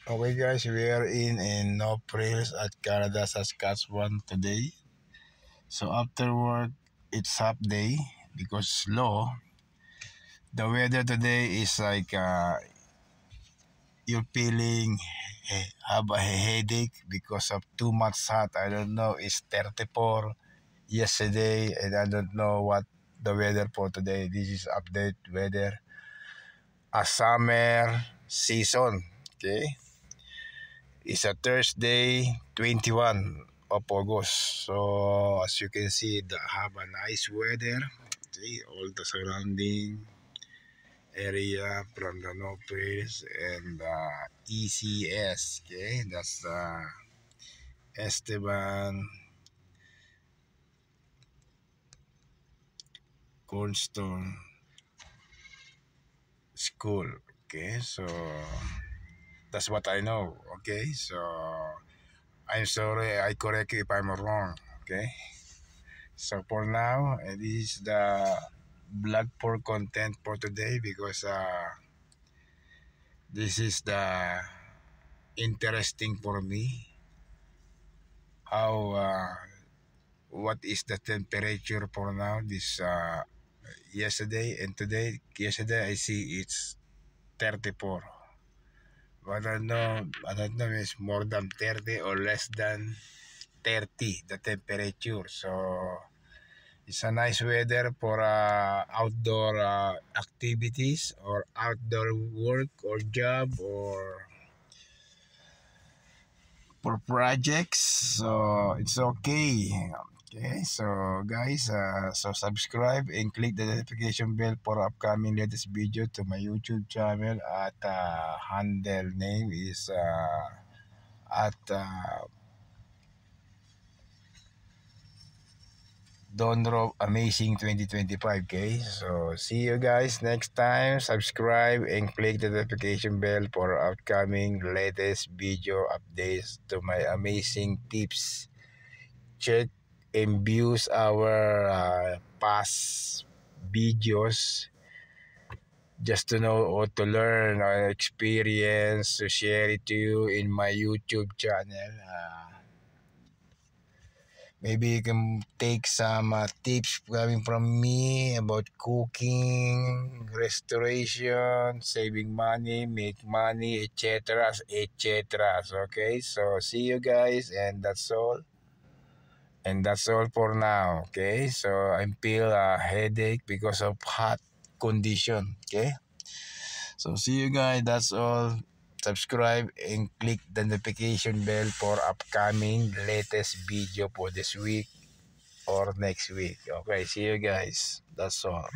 Okay guys, we are in Noprills at Canada, Saskatchewan today. So after work, it's half day because slow. The weather today is like you're feeling have a headache because of too much hot. I don't know, it's 34 yesterday and I don't know what the weather for today. This is update weather. A summer season, okay? It's a Thursday, 21 of August. So as you can see, have a nice weather. See all the surrounding area from the Nopris and ECS. Okay, that's Esteban Cornerstone School. Okay, so that's what I know. Okay, so I'm sorry, I correct you if I'm wrong. Okay. So for now, this is the blog for content for today because this is the interesting for me. How what is the temperature for now? This yesterday and today. Yesterday I see it's 34. But I don't know if it's more than 30 or less than 30 the temperature. So it's a nice weather for outdoor activities or outdoor work or job or for projects. So it's okay. Okay, so guys, so subscribe and click the notification bell for upcoming latest video to my YouTube channel at handle name is at Donro Amazing 2025, okay? So, see you guys next time. Subscribe and click the notification bell for upcoming latest video updates to my amazing tips. Check and views our past videos just to know or to learn or experience to share it to you in my YouTube channel. Maybe you can take some tips coming from me about cooking, restoration, saving money, make money, etc. etc. Okay, so see you guys, and that's all. And that's all for now. Okay, so I feel a headache because of hot condition. Okay, so see you guys. That's all. Subscribe and click the notification bell for upcoming latest video for this week or next week. Okay, see you guys. That's all.